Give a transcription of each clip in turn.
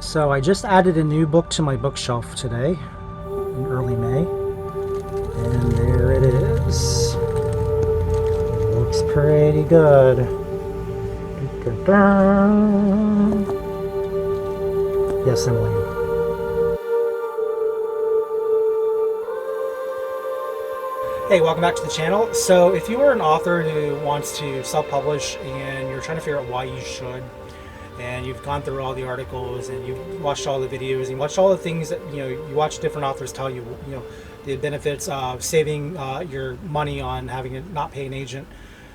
So I just added a new book to my bookshelf today in early May, and there it is. Looks pretty good. Yes, Emily. Hey, welcome back to the channel. So if you are an author who wants to self-publish and you're trying to figure out why you should, and you've gone through all the articles and you've watched all the videos and you watched all the things that you watch different authors tell you the benefits of saving your money on having to not pay an agent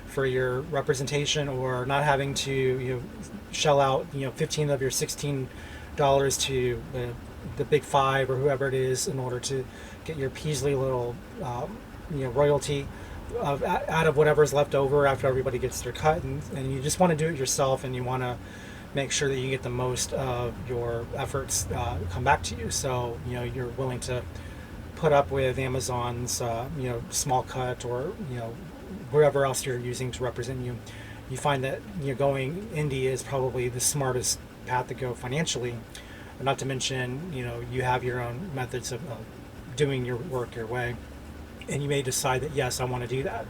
for your representation, or not having to shell out 15 of your $16 to the big five or whoever it is in order to get your Peasly little royalty out of whatever's left over after everybody gets their cut, and you just want to do it yourself, and you want to make sure that you get the most of your efforts come back to you. So you're willing to put up with Amazon's small cut, or whoever else you're using to represent you. You find that going indie is probably the smartest path to go financially. Not to mention you have your own methods of doing your work your way, and you may decide that yes, I want to do that.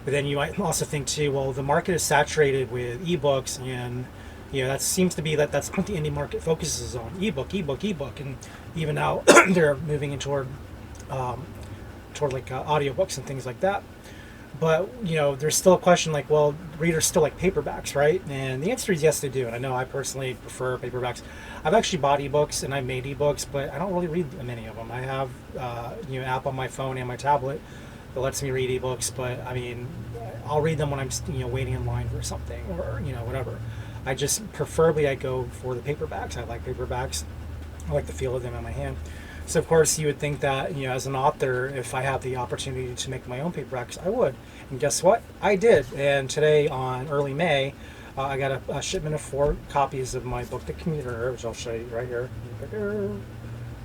But then you might also think too, well, the market is saturated with ebooks, and that seems to be that's what the indie market focuses on: ebook, and even now they're moving in toward like audiobooks and things like that. But there's still a question like, well, readers still like paperbacks, right? And the answer is yes, they do. And I know I personally prefer paperbacks. I've actually bought ebooks and I've made ebooks, but I don't really read many of them. I have an app on my phone and my tablet that lets me read ebooks, but I mean, I'll read them when I'm waiting in line for something, or whatever. I just preferably I go for the paperbacks. I like paperbacks. I like the feel of them in my hand. So of course you would think that as an author, if I have the opportunity to make my own paperbacks, I would. And guess what? I did. And today, on early May, I got a shipment of 4 copies of my book, The Commuter, which I'll show you right here,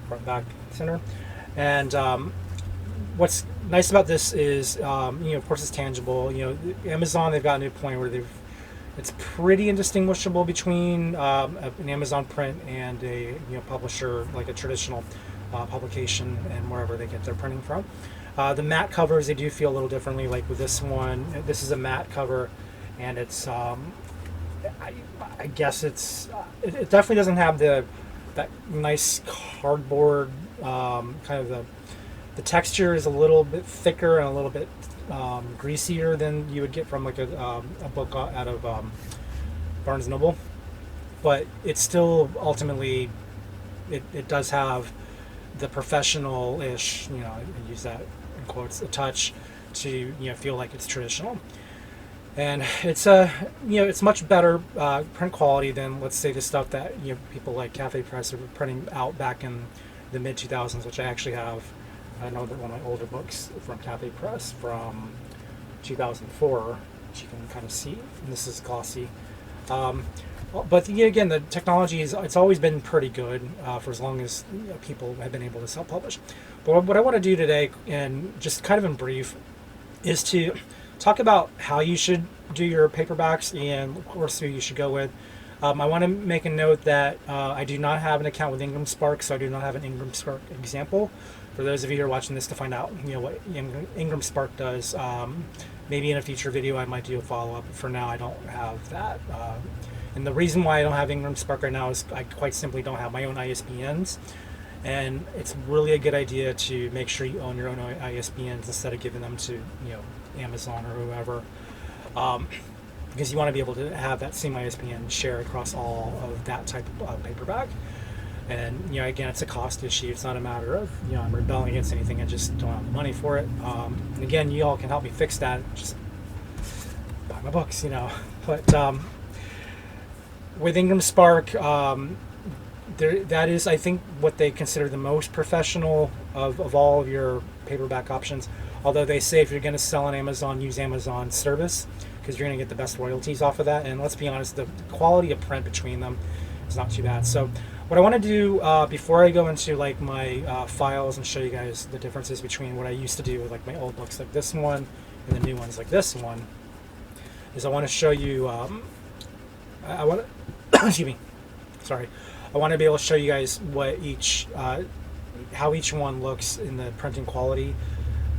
front, back, center. And what's nice about this is, of course, it's tangible. Amazon, they've got a new point where it's pretty indistinguishable between an Amazon print and a publisher, like a traditional publication, and wherever they get their printing from. The matte covers, they do feel a little differently. Like with this one, this is a matte cover, and it's I guess it definitely doesn't have that nice cardboard kind of the texture is a little bit thicker and a little bit greasier than you would get from like a book out of Barnes & Noble, but it's still ultimately it does have the professional-ish, I use that in quotes, a touch to feel like it's traditional. And it's it's much better print quality than, let's say, the stuff that people like Cafe Press were printing out back in the mid 2000s, which I actually have. I know that one of my older books from Cafe Press from 2004, which you can kind of see, and this is glossy. But again, the technology it's always been pretty good for as long as people have been able to self-publish. But what I want to do today, and just kind of in brief, is to talk about how you should do your paperbacks, and of course who you should go with. I want to make a note that I do not have an account with Ingram Spark, so I do not have an Ingram Spark example. For those of you who are watching this to find out what Ingram Spark does, maybe in a future video I might do a follow-up. For now, I don't have that. And the reason why I don't have Ingram Spark right now is I quite simply don't have my own ISBNs. And it's really a good idea to make sure you own your own ISBNs instead of giving them to Amazon or whoever, because you want to be able to have that same ISBN share across all of that type of paperback. And again, it's a cost issue. It's not a matter of I'm rebelling against anything. I just don't have the money for it. And again, you all can help me fix that. Just buy my books, But with Ingram Spark, that is, I think, what they consider the most professional of all of your paperback options. Although they say if you're going to sell on Amazon, use Amazon service, because you're going to get the best royalties off of that. And let's be honest, the quality of print between them is not too bad. So what I want to do before I go into like my files and show you guys the differences between what I used to do with like my old books like this one and the new ones like this one, is I want to show you I want to excuse me, sorry, I want to be able to show you guys what each, how each one looks in the printing quality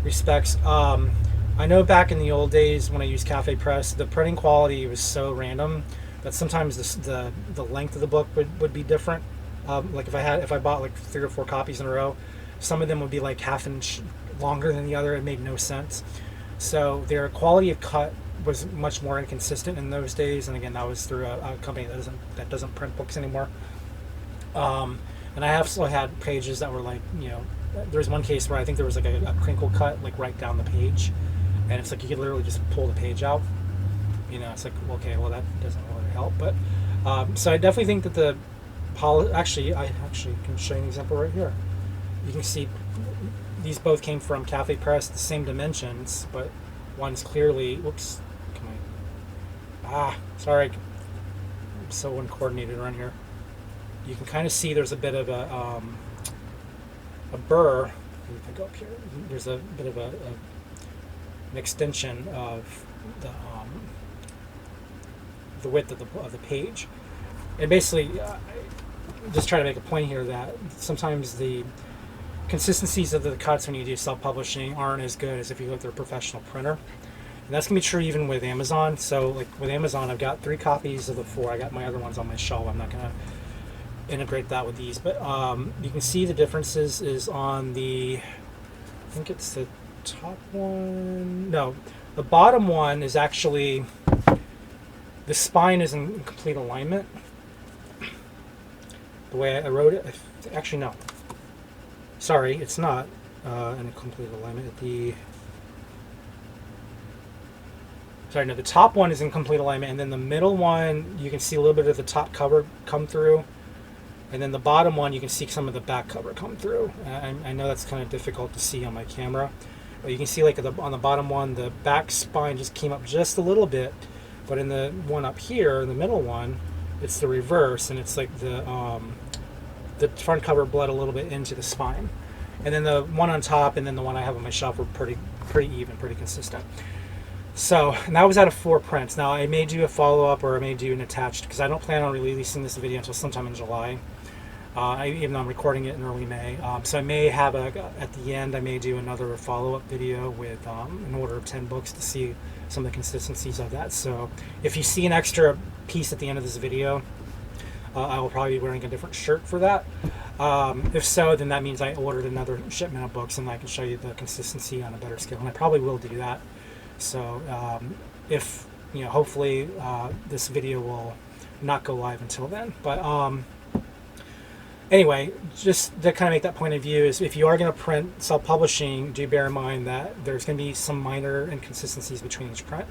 respects. I know back in the old days when I used Cafe Press, the printing quality was so random that sometimes the length of the book would be different. Like if I bought like 3 or 4 copies in a row, some of them would be like half inch longer than the other. It made no sense. So their quality of cut was much more inconsistent in those days. And again, that was through a company that doesn't print books anymore. And I also had pages that were like, you know, there was one case where I think there was like a crinkle cut like right down the page, and it's like you could literally just pull the page out. You know, it's like, okay, well that doesn't really help. But so I definitely think that the actually I can show you an example right here. You can see these both came from Cafe Press, the same dimensions, but one's clearly, whoops, sorry, I'm so uncoordinated around here. You can kind of see there's a bit of a burr. Let me go up here. There's a bit of an extension of the width of the page, and basically, just try to make a point here that sometimes the consistencies of the cuts when you do self-publishing aren't as good as if you go through a professional printer. And that's gonna be true even with Amazon. So like with Amazon, I've got 3 copies of the 4. I got my other ones on my shelf. I'm not gonna integrate that with these, but you can see the differences is on the, I think it's the top one. No, the bottom one is actually, the spine is in complete alignment. The way I wrote it, actually no. Sorry, it's not in complete alignment. The top one is in complete alignment, and then the middle one, you can see a little bit of the top cover come through, and then the bottom one, you can see some of the back cover come through. I know that's kind of difficult to see on my camera, but you can see like on the bottom one, the back spine just came up just a little bit, but in the one up here, in the middle one, it's the reverse, and it's like the front cover bled a little bit into the spine. And then the one on top and then the one I have on my shelf were pretty even, pretty consistent. So, and that was out of 4 prints. Now I may do a follow-up, or I may do an attached, because I don't plan on releasing this video until sometime in July. Even though I'm recording it in early May. So I may have at the end, I may do another follow-up video with an order of 10 books to see some of the consistencies of that. So if you see an extra piece at the end of this video, I will probably be wearing a different shirt for that. If so, then that means I ordered another shipment of books, and I can show you the consistency on a better scale, and I probably will do that. So if, you know, hopefully this video will not go live until then. But anyway, just to kind of make that point of view, is if you are going to print self-publishing, do bear in mind that there's going to be some minor inconsistencies between each print.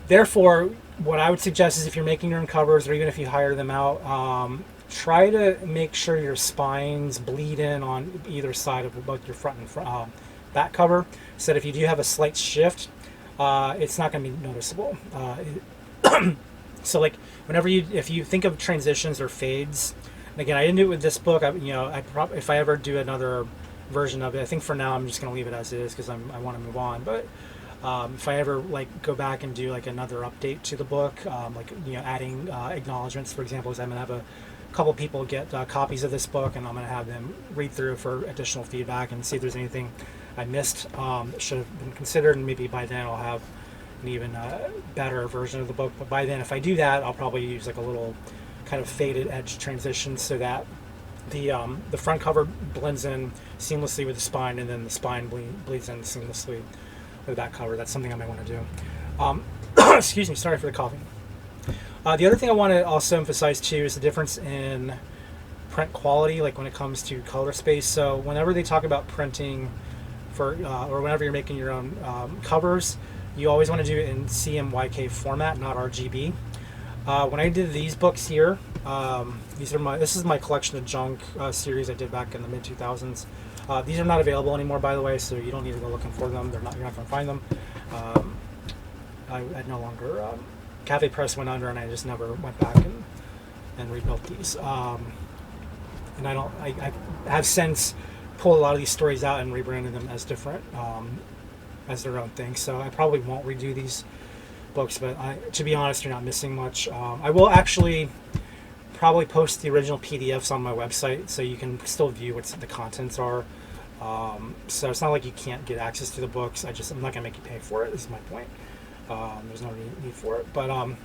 Therefore, what I would suggest is if you're making your own covers, or even if you hire them out, try to make sure your spines bleed in on either side of both your front and back cover, so that if you do have a slight shift, it's not going to be noticeable. So like if you think of transitions or fades, and again, I didn't do it with this book. If I ever do another version of it, I think for now I'm just going to leave it as is because I want to move on. But if I ever like go back and do like another update to the book, adding acknowledgments, for example, is I'm going to have a couple people get copies of this book, and I'm going to have them read through for additional feedback and see if there's anything I missed that should have been considered, and maybe by then I'll have an even better version of the book. But by then, if I do that, I'll probably use like a little kind of faded edge transition so that the front cover blends in seamlessly with the spine, and then the spine bleeds in seamlessly with that cover. That's something I might want to do. Excuse me, sorry for the coughing. The other thing I want to also emphasize too is the difference in print quality, like when it comes to color space. So whenever they talk about printing for, or whenever you're making your own covers, you always want to do it in CMYK format, not RGB. When I did these books here, this is my collection of junk series I did back in the mid-2000s. These are not available anymore, by the way, so you don't need to go looking for them. You're not going to find them. I no longer, Cafe Press went under, and I just never went back and rebuilt these. And I have since pulled a lot of these stories out and rebranded them as different, as their own thing. So I probably won't redo these books, but to be honest, you're not missing much. I will actually probably post the original PDFs on my website so you can still view what the contents are. So it's not like you can't get access to the books. I'm not gonna make you pay for it. This is my point. There's no need for it. But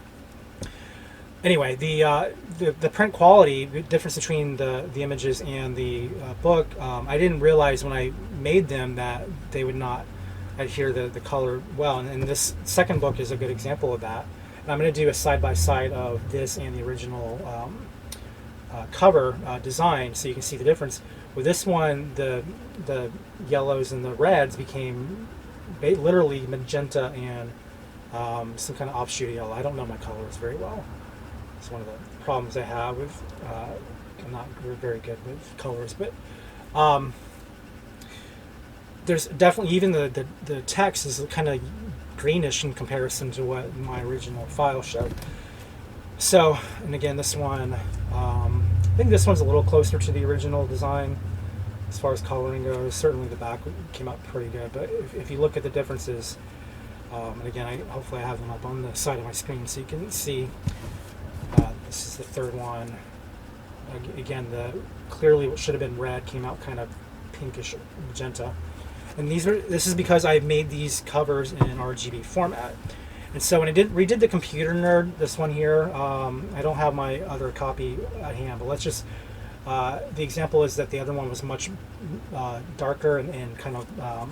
anyway, the print quality, the difference between the images and the book, I didn't realize when I made them that they would not adhere the color well. And this second book is a good example of that. And I'm going to do a side-by-side of this and the original cover design so you can see the difference. With this one, the yellows and the reds became literally magenta and some kind of offshoot yellow. I don't know my colors very well. It's one of the problems I have with, I'm not very good with colors, but there's definitely, even the text is kind of greenish in comparison to what my original file showed. So, and again, this one, I think this one's a little closer to the original design as far as coloring goes. Certainly the back came out pretty good, but if you look at the differences, and again, hopefully I have them up on the side of my screen so you can see. This is the third one. Again, clearly what should have been red came out kind of pinkish magenta. And this is because I made these covers in RGB format. And so when I redid the Computer Nerd, this one here, I don't have my other copy at hand, but let's just, the example is that the other one was much darker and kind of,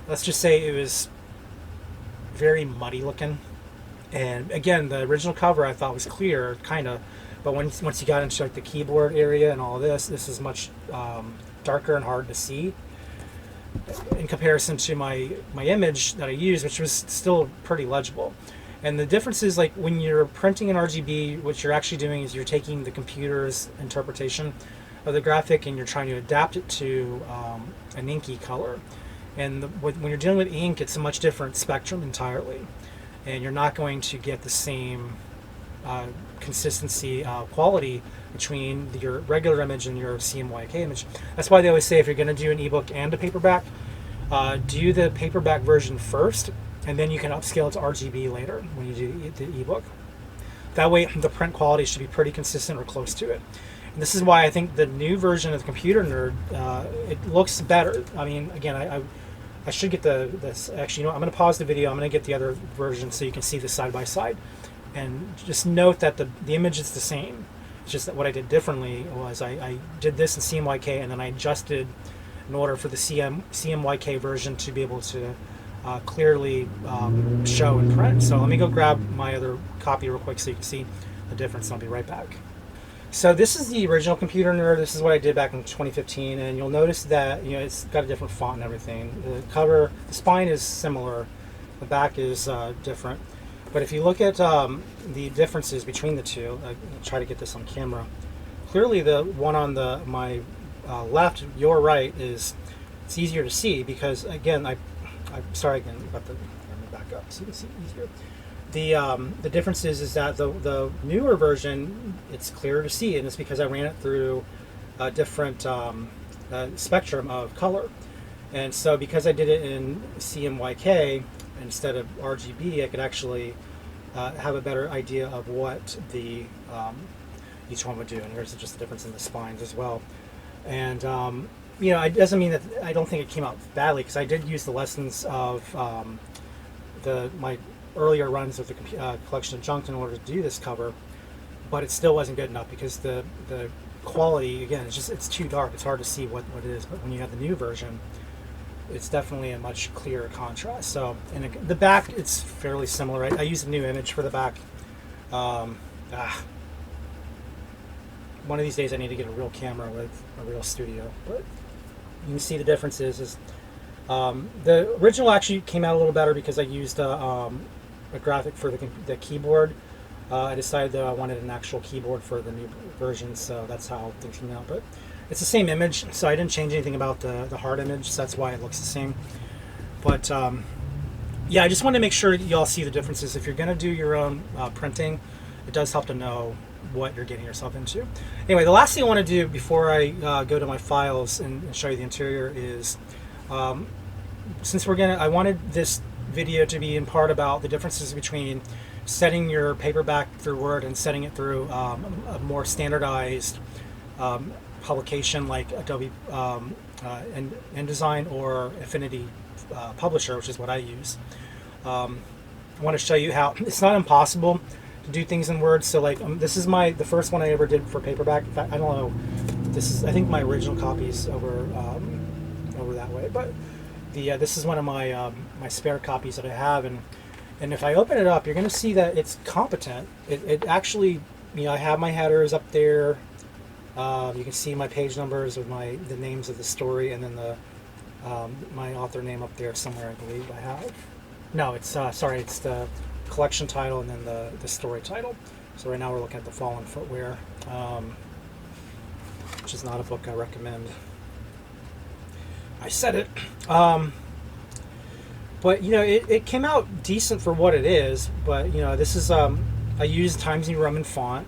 let's just say it was very muddy looking. And again, the original cover I thought was clear, kind of, but once you got into like the keyboard area and all this is much darker and hard to see in comparison to my image that I used, which was still pretty legible. And the difference is, like, when you're printing in RGB, what you're actually doing is you're taking the computer's interpretation of the graphic and you're trying to adapt it to an inky color. And when you're dealing with ink, it's a much different spectrum entirely, and you're not going to get the same consistency, quality between your regular image and your CMYK image. That's why they always say if you're going to do an ebook and a paperback, do the paperback version first, and then you can upscale it to RGB later when you do the ebook. That way the print quality should be pretty consistent or close to it. And this is why I think the new version of the Computer Nerd, it looks better. I mean, again, I should get this. Actually, you know, I'm going to pause the video. I'm going to get the other version so you can see this side by side. And just note that the image is the same. It's just that what I did differently was I did this in CMYK, and then I adjusted in order for the CMYK version to be able to clearly show and print. So let me go grab my other copy real quick so you can see the difference. I'll be right back. So this is the original Computer Nerd. This is what I did back in 2015, and you'll notice that, you know, it's got a different font and everything. The cover, the spine is similar, the back is different. But if you look at the differences between the two, I'll try to get this on camera. Clearly, the one on my left, your right, it's easier to see because, again, I'm sorry again about let me back up so you can see easier. The difference is that the newer version, it's clearer to see, and it's because I ran it through a different spectrum of color. And so because I did it in CMYK instead of RGB, I could actually have a better idea of what each one would do. And there's just a difference in the spines as well. And you know, it doesn't mean that I don't think it came out badly, because I did use the lessons of my earlier runs of the collection of junk in order to do this cover, but it still wasn't good enough because the quality, again, it's too dark. It's hard to see what it is. But when you have the new version, it's definitely a much clearer contrast. So, and the back, it's fairly similar. I used a new image for the back. One of these days I need to get a real camera with a real studio. But you can see the differences. The original actually came out a little better because I used a graphic for the keyboard. I decided that I wanted an actual keyboard for the new version, so that's how things came out. But it's the same image, so I didn't change anything about the hard image, so that's why it looks the same. But yeah, I just wanted to make sure that y'all see the differences. If you're going to do your own printing, it does help to know what you're getting yourself into. Anyway, the last thing I want to do before I go to my files and show you the interior is, since I wanted this video to be in part about the differences between setting your paperback through Word and setting it through a more standardized publication like Adobe InDesign or Affinity Publisher, which is what I use. I want to show you how it's not impossible to do things in Word. So like this is the first one I ever did for paperback. In fact, I don't know. I think my original copy's over that way, but this is one of my my spare copies that I have, and if I open it up, you're going to see that it's competent. It actually, I have my headers up there. You can see my page numbers with the names of the story, and then my author name up there somewhere. I believe I have. No, it's sorry, it's the collection title and then the story title. So right now we're looking at the Fallen Footwear, which is not a book I recommend. I said it. But it came out decent for what it is. But this is I used Times New Roman font.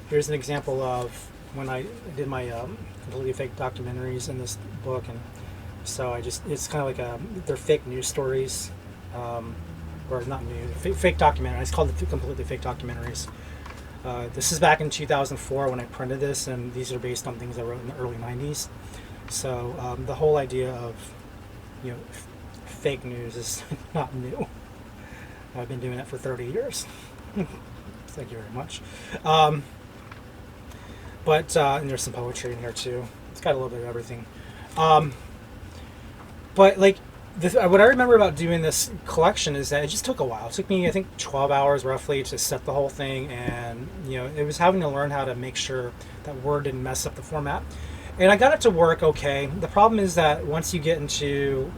Here's an example of when I did my completely fake documentaries in this book, and so it's kind of like they're fake news stories, or not new, fake documentaries. It's called the completely fake documentaries. This is back in 2004 when I printed this, and these are based on things I wrote in the early 90s. So the whole idea of fake news is not new. I've been doing it for 30 years. Thank you very much. But and there's some poetry in here too. It's got a little bit of everything. But like what I remember about doing this collection is that it just took a while. It took me, I think, 12 hours roughly to set the whole thing, and it was having to learn how to make sure that Word didn't mess up the format. And I got it to work okay. The problem is that once you get into,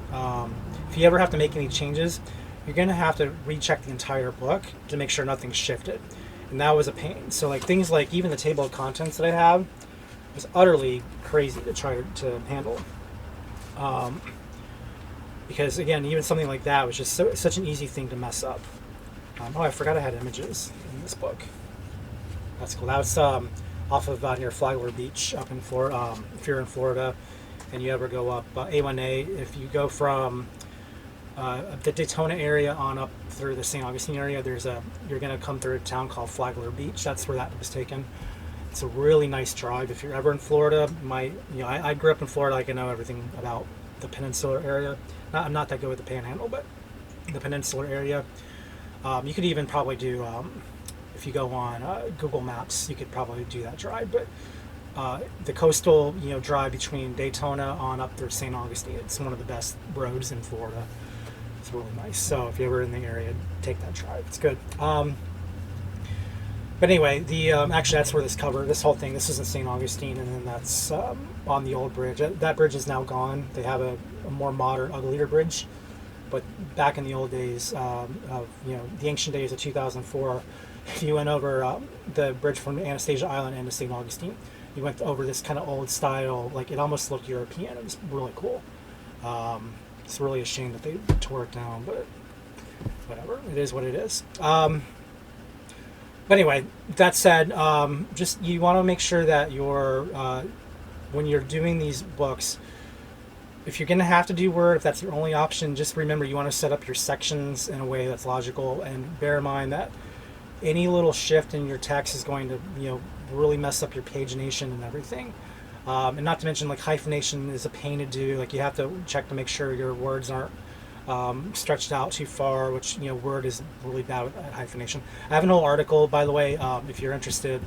if you ever have to make any changes, you're going to have to recheck the entire book to make sure nothing's shifted. And that was a pain. So like things like even the table of contents that I have was utterly crazy to try to handle. Because again, even something like that was just such an easy thing to mess up. Oh, I forgot I had images in this book. That's cool. That was off of near Flagler Beach up in Florida. If you're in Florida and you ever go up A1A, if you go from the Daytona area on up through the St. Augustine area, you're going to come through a town called Flagler Beach. That's where that was taken. It's a really nice drive. If you're ever in Florida, I grew up in Florida. I can know everything about the peninsular area. I'm not that good with the Panhandle, but the peninsular area. You could even probably do, if you go on Google Maps, you could probably do that drive. But the coastal, drive between Daytona on up through St. Augustine, it's one of the best roads in Florida. It's really nice. So if you're ever in the area, take that drive. It's good. But anyway, actually that's where this whole thing, this is in St. Augustine, and then that's on the old bridge. That bridge is now gone. They have a more modern, uglier bridge. But back in the old days, the ancient days of 2004, if you went over the bridge from Anastasia Island into St. Augustine, you went over this kind of old style, like it almost looked European. It was really cool. It's really a shame that they tore it down, but whatever. It is what it is. But anyway, that said, just you want to make sure that when you're doing these books, if you're going to have to do Word, if that's your only option, just remember you want to set up your sections in a way that's logical, and bear in mind that any little shift in your text is going to really mess up your pagination and everything. And not to mention, like, hyphenation is a pain to do. Like, you have to check to make sure your words aren't stretched out too far, which Word is really bad at hyphenation. I have an whole article, by the way, if you're interested,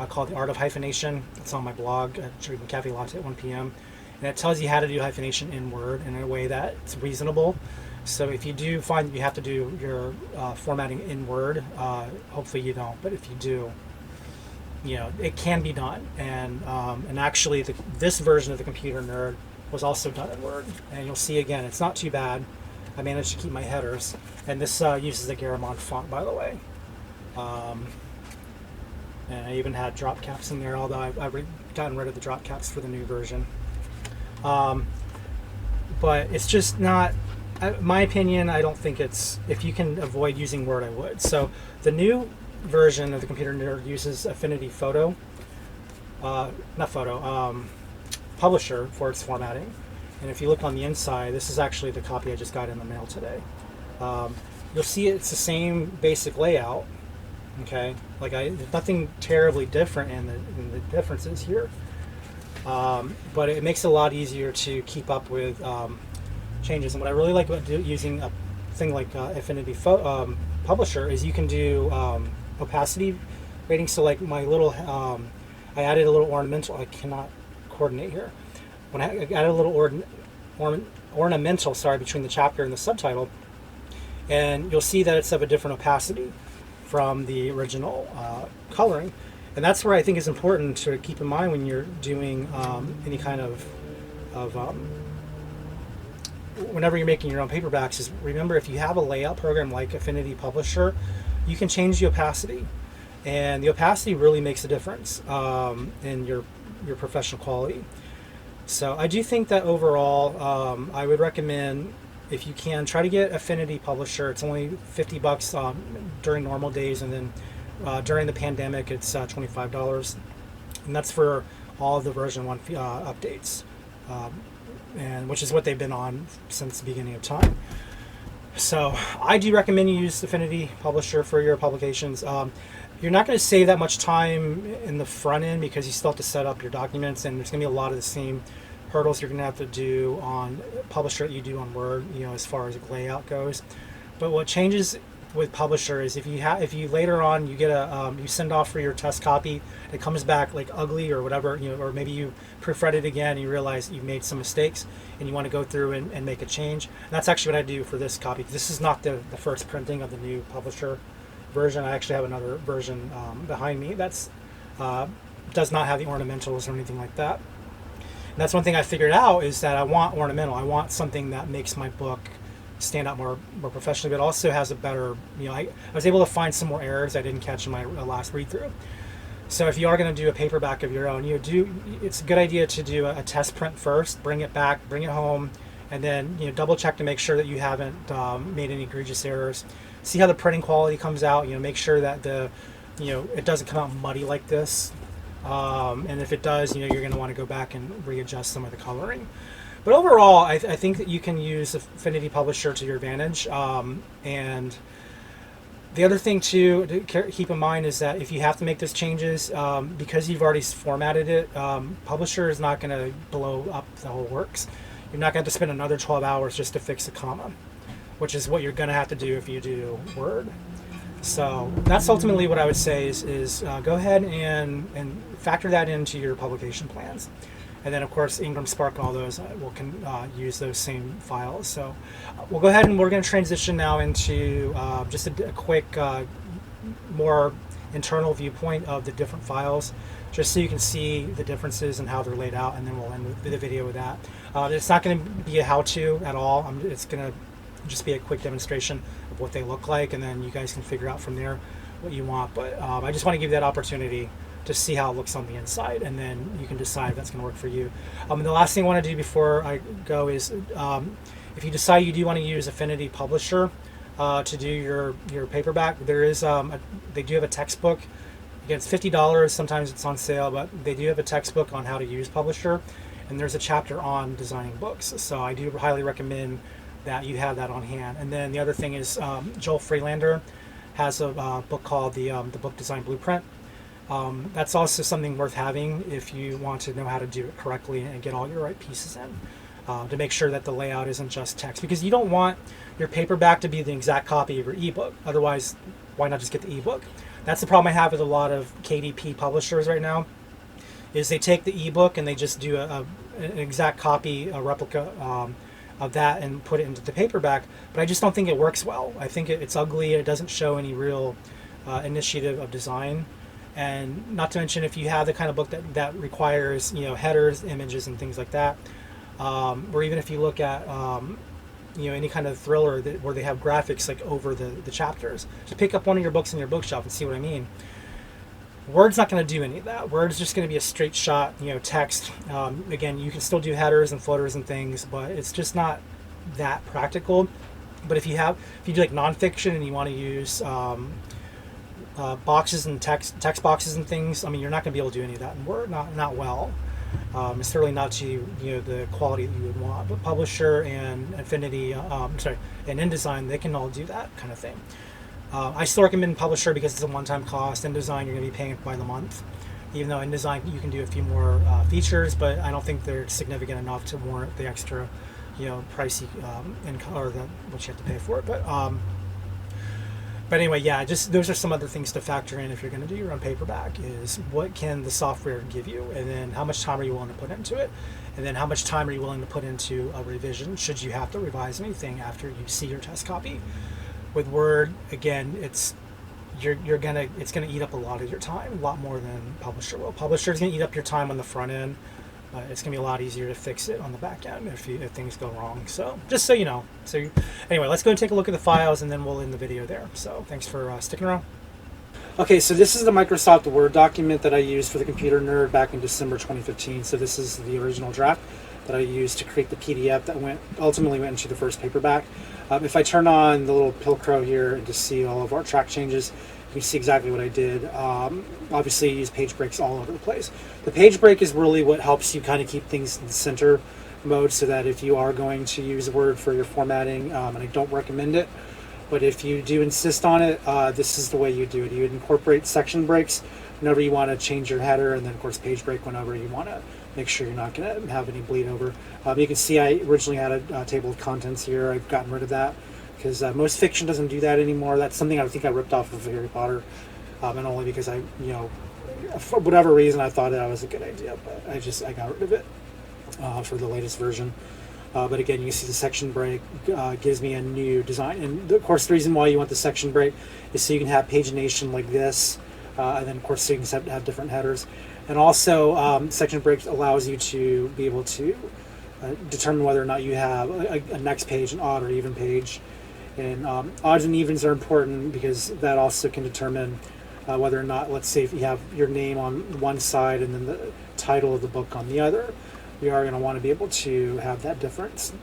called The Art of Hyphenation. It's on my blog at Drinking Cafe Latte at 1 p.m. And it tells you how to do hyphenation in Word in a way that's reasonable. So if you do find that you have to do your formatting in Word, hopefully you don't, but if you do, it can be done. And actually this version of the Computer Nerd was also done in Word. And you'll see again, it's not too bad. I managed to keep my headers. And this uses the Garamond font, by the way. And I even had drop caps in there, although I've gotten rid of the drop caps for the new version. But it's just not, my opinion, I don't think it's, if you can avoid using Word, I would. So the new version of the Computer Nerd uses Affinity Publisher for its formatting. And if you look on the inside, this is actually the copy I just got in the mail today. you'll see it's the same basic layout. Okay, like there's nothing terribly different in the differences here, but it makes it a lot easier to keep up with changes. And what I really like about using a thing like Affinity Publisher is you can do opacity rating. So like my little, I added a little ornamental. I cannot coordinate here. When I added a little ornamental, sorry, between the chapter and the subtitle, and you'll see that it's of a different opacity from the original coloring. And that's where I think is important to keep in mind when you're doing any kind of whenever you're making your own paperbacks, is remember, if you have a layout program like Affinity Publisher, you can change the opacity, and the opacity really makes a difference in your professional quality. So I do think that overall, I would recommend, if you can, try to get Affinity Publisher. It's only $50 during normal days, and then during the pandemic, it's $25, and that's for all of the version 1 updates, and which is what they've been on since the beginning of time. So I do recommend you use Affinity Publisher for your publications. You're not going to save that much time in the front end because you still have to set up your documents, and there's going to be a lot of the same hurdles you're going to have to do on Publisher that you do on Word, as far as layout goes. But what changes with Publisher is if you later on you get you send off for your test copy, it comes back like ugly or whatever, or maybe you proofread it again and you realize you've made some mistakes and you want to go through and make a change. And that's actually what I do for this copy. This is not the first printing of the new Publisher version. I actually have another version behind me that's does not have the ornamentals or anything like that. And that's one thing I figured out, is that I want ornamental. I want something that makes my book stand out more professionally, but also has a better, I was able to find some more errors I didn't catch in my last read through. So if you are going to do a paperback of your own, it's a good idea to do a test print first, bring it back, bring it home, and then double check to make sure that you haven't made any egregious errors. See how the printing quality comes out. Make sure that it doesn't come out muddy like this. And if it does, you're going to want to go back and readjust some of the coloring. But overall, I think that you can use Affinity Publisher to your advantage. And the other thing to keep in mind is that if you have to make those changes, because you've already formatted it, Publisher is not going to blow up the whole works. You're not going to have to spend another 12 hours just to fix a comma, which is what you're going to have to do if you do Word. So that's ultimately what I would say is go ahead and factor that into your publication plans. And then, of course, Ingram, Spark, and all those will use those same files. So we'll go ahead and we're going to transition now into just a quick, more internal viewpoint of the different files, just so you can see the differences and how they're laid out, and then we'll end the video with that. It's not going to be a how-to at all. It's going to just be a quick demonstration of what they look like, and then you guys can figure out from there what you want. But I just want to give you that opportunity to see how it looks on the inside, and then you can decide if that's going to work for you. And the last thing I want to do before I go is if you decide you do want to use Affinity Publisher to do your paperback, there is they do have a textbook. Again, it's $50. Sometimes it's on sale, but they do have a textbook on how to use Publisher, and there's a chapter on designing books. So I do highly recommend that you have that on hand. And then the other thing is Joel Freelander has a book called the Book Design Blueprint. That's also something worth having if you want to know how to do it correctly and get all your right pieces in, to make sure that the layout isn't just text, because you don't want your paperback to be the exact copy of your ebook. Otherwise, why not just get the ebook? That's the problem I have with a lot of KDP publishers right now, is they take the ebook and they just do an exact copy, a replica of that, and put it into the paperback. But I just don't think it works well. I think it's ugly. It doesn't show any real initiative of design. And not to mention, if you have the kind of book that requires headers, images, and things like that, or even if you look at any kind of thriller where they have graphics like over the chapters, just pick up one of your books in your bookshelf and see what I mean. Word's not going to do any of that. Word's just going to be a straight shot, text. Again, you can still do headers and footers and things, but it's just not that practical. But if you do like nonfiction and you want to use boxes and text boxes and things, you're not going to be able to do any of that in Word, not well. It's certainly not to the quality that you would want. But Publisher and Affinity, and InDesign, they can all do that kind of thing. I still recommend Publisher because it's a one-time cost. InDesign, you're going to be paying by the month. Even though InDesign you can do a few more features, but I don't think they're significant enough to warrant the extra, pricey or what you have to pay for it. But anyway, yeah, just those are some other things to factor in if you're going to do your own paperback. Is what can the software give you, and then how much time are you willing to put into it, and then how much time are you willing to put into a revision should you have to revise anything after you see your test copy. With Word, again, it's gonna eat up a lot of your time, a lot more than Publisher will. Publisher is gonna eat up your time on the front end. It's gonna be a lot easier to fix it on the back end if things go wrong. So just so you know. Anyway, let's go and take a look at the files, and then we'll end the video there. So thanks for sticking around. Okay, so this is the Microsoft Word document that I used for the Computer Nerd back in December 2015. So this is the original draft that I used to create the PDF that ultimately went into the first paperback. If I turn on the little Pilcrow here and just see all of our track changes, you can see exactly what I did. Obviously, you use page breaks all over the place. The page break is really what helps you kind of keep things in the center mode, so that if you are going to use Word for your formatting, and I don't recommend it, but if you do insist on it, this is the way you do it. You would incorporate section breaks whenever you want to change your header, and then of course page break whenever you want to make sure you're not going to have any bleed over. You can see I originally had a table of contents here. I've gotten rid of that because most fiction doesn't do that anymore. That's something I think I ripped off of Harry Potter, and only because for whatever reason I thought that was a good idea, but I got rid of it for the latest version. But again, you can see the section break gives me a new design, and of course the reason why you want the section break is so you can have pagination like this, and then of course so you can have different headers. And also, section breaks allows you to be able to determine whether or not you have a next page, an odd or even page. And odds and evens are important because that also can determine whether or not, let's say if you have your name on one side and then the title of the book on the other, you are going to want to be able to have that difference.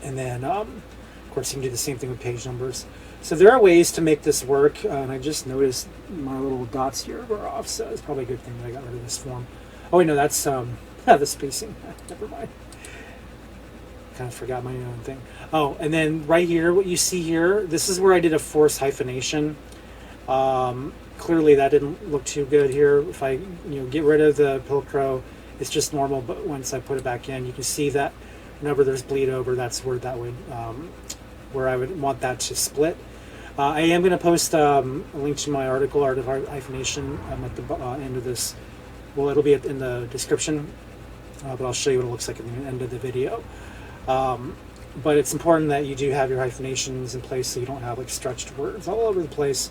And then, of course, you can do the same thing with page numbers. So there are ways to make this work, and I just noticed my little dots here were off, so it's probably a good thing that I got rid of this form. Oh wait, no, that's the spacing. Never mind. Kind of forgot my own thing. Oh, and then right here, what you see here, this is where I did a forced hyphenation. Clearly that didn't look too good here. If I get rid of the Pilcrow, it's just normal, but once I put it back in, you can see that whenever there's bleed over, that's where that would where I would want that to split. I am going to post a link to my article, Art of Hyphenation, at the end of this. Well, it'll be in the description, but I'll show you what it looks like at the end of the video. But it's important that you do have your hyphenations in place so you don't have like stretched words all over the place.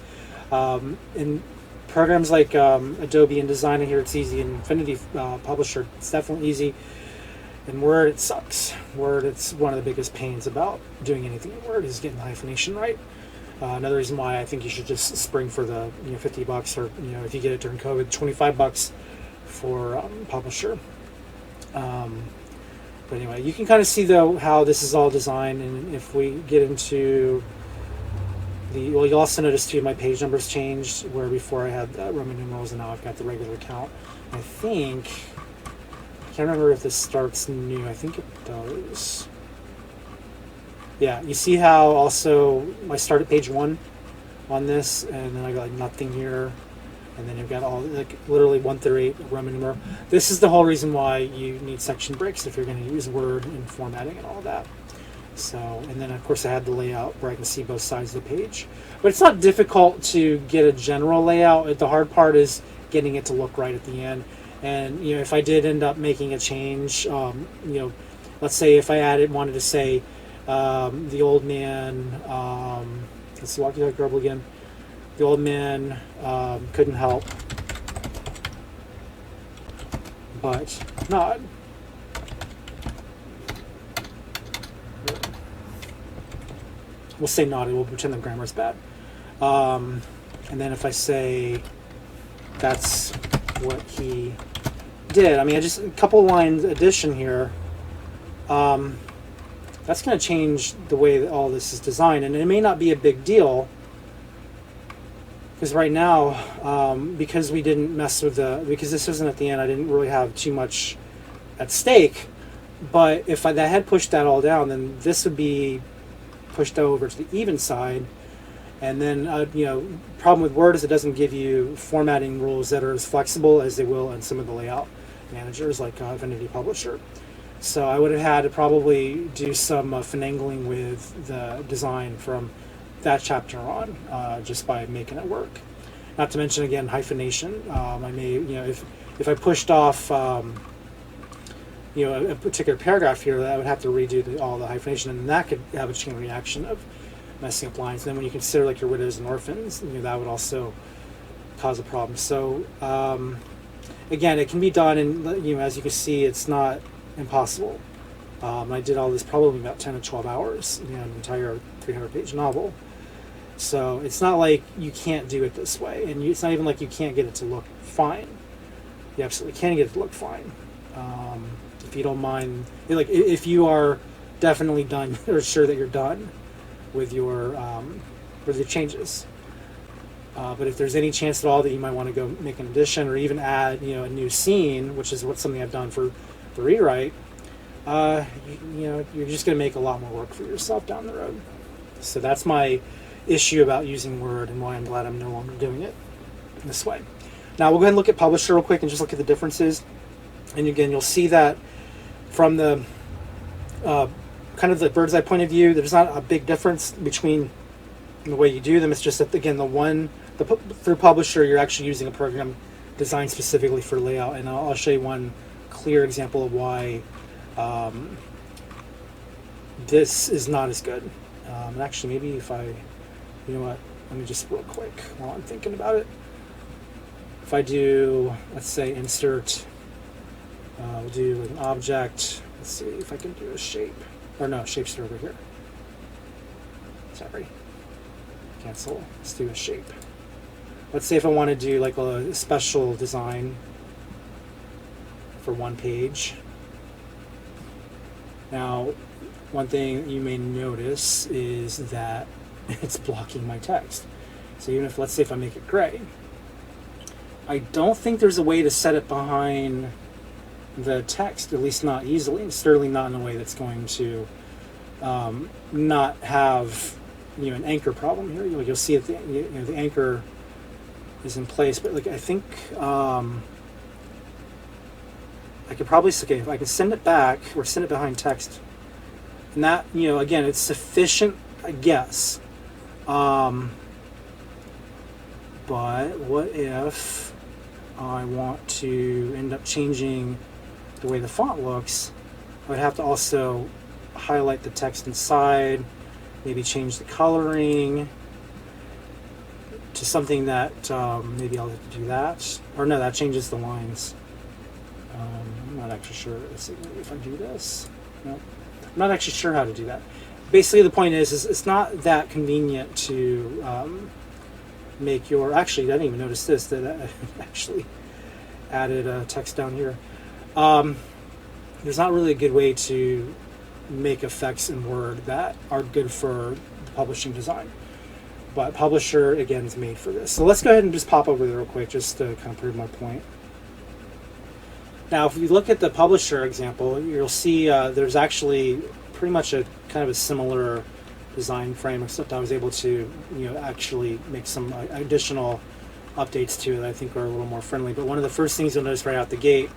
In programs like Adobe InDesign, here it's easy. In Affinity Publisher, it's definitely easy. In Word, it sucks. Word, it's one of the biggest pains about doing anything in Word is getting the hyphenation right. Another reason why I think you should just spring for the $50, or if you get it during COVID, $25 for Publisher. But anyway, you can kind of see though how this is all designed, and if we get into you'll also notice too my page numbers changed, where before I had Roman numerals and now I've got the regular count. I can't remember if this starts new. I think it does. Yeah, you see how also I start at page 1 on this, and then I got like nothing here, and then you've got all like literally 1 through 8 Roman numeral. This is the whole reason why you need section breaks if you're going to use Word and formatting and all that. So, and then of course I had the layout where I can see both sides of the page, but it's not difficult to get a general layout. The hard part is getting it to look right at the end. And if I did end up making a change, let's say if I wanted to say the old man, let's see, walkie talkie garble again. The old man couldn't help but nod. We'll say nodded. We'll pretend the grammar's bad. And then if I say that's what he did, I mean, just a couple lines addition here. That's going to change the way that all this is designed, and it may not be a big deal because right now, because we didn't mess with because this wasn't at the end, I didn't really have too much at stake. But if that had pushed that all down, then this would be pushed over to the even side. And then, problem with Word is it doesn't give you formatting rules that are as flexible as they will in some of the layout managers like Affinity Publisher. So I would have had to probably do some finagling with the design from that chapter on, just by making it work. Not to mention, again, hyphenation. I may, if I pushed off, a particular paragraph here, I would have to redo all the hyphenation, and that could have a chain reaction of messing up lines. And then when you consider like your widows and orphans, that would also cause a problem. So again, it can be done, and as you can see, it's not impossible. I did all this probably about 10 to 12 hours, an entire 300-page novel. So it's not like you can't do it this way, and it's not even like you can't get it to look fine. You absolutely can get it to look fine. If you don't mind, like if you are definitely done or sure that you're done with your changes. But if there's any chance at all that you might want to go make an addition or even add, a new scene, which is something I've done for the rewrite, you're just going to make a lot more work for yourself down the road. So that's my issue about using Word and why I'm glad I'm no longer doing it this way. Now we'll go ahead and look at Publisher real quick and just look at the differences. And again, you'll see that from the kind of the bird's eye point of view, there's not a big difference between the way you do them. It's just that, again, through Publisher, you're actually using a program designed specifically for layout. And I'll show you one clear example of why this is not as good. And actually, maybe if let me just real quick while I'm thinking about it. If I do, let's say, insert, we'll do an object. Let's see if I can do a shape. Or no, shapes are over here. Sorry. Cancel. Let's do a shape. Let's say if I want to do like a special design for one page. Now, one thing you may notice is that it's blocking my text. So even if, let's say if I make it gray, I don't think there's a way to set it behind the text, at least not easily, and certainly not in a way that's going to not have an anchor problem here. You'll see that the anchor is in place, but I think I could probably if I can send it back or send it behind text, and that again, it's sufficient, I guess. But what if I want to end up changing the way the font looks? I would have to also highlight the text inside, maybe change the coloring to something that maybe I'll have to do that. Or no, that changes the lines. I'm not actually sure. Let's see if I do this. No, I'm not actually sure how to do that. Basically, the point is it's not that convenient to make your. Actually, I didn't even notice this, that I actually added text down here. There's not really a good way to make effects in Word that are good for the publishing design. But Publisher, again, is made for this. So let's go ahead and just pop over there real quick just to kind of prove my point. Now, if you look at the Publisher example, you'll see there's actually pretty much a kind of a similar design frame, except I was able to actually make some additional updates to it that I think are a little more friendly. But one of the first things you'll notice right out the gate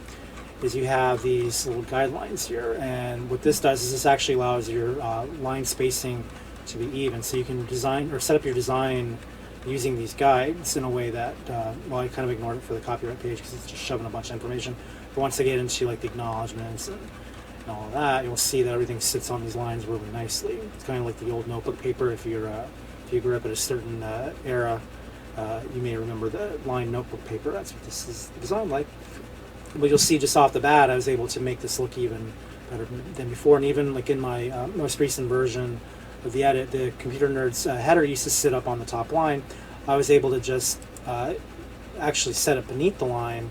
is you have these little guidelines here, and what this does is this actually allows your line spacing to be even, so you can design or set up your design using these guides in a way that I kind of ignored it for the copyright page because it's just shoving a bunch of information. But once I get into like the acknowledgments and all of that, you'll see that everything sits on these lines really nicely. It's kind of like the old notebook paper. If you grew up at a certain era, you may remember the line notebook paper. That's what this is designed like. But you'll see just off the bat, I was able to make this look even better than before. And even like in my most recent version of the edit, the Computer Nerds header used to sit up on the top line. I was able to just actually set it beneath the line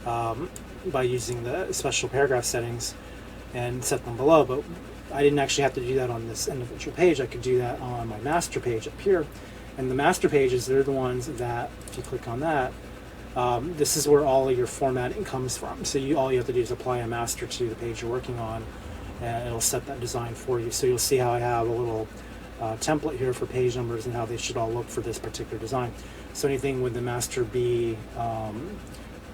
by using the special paragraph settings and set them below. But I didn't actually have to do that on this individual page. I could do that on my master page up here. And the master pages, they're the ones that, if you click on that, this is where all of your formatting comes from. So all you have to do is apply a master to the page you're working on, and it'll set that design for you. So you'll see how I have a little template here for page numbers and how they should all look for this particular design. So anything with the master B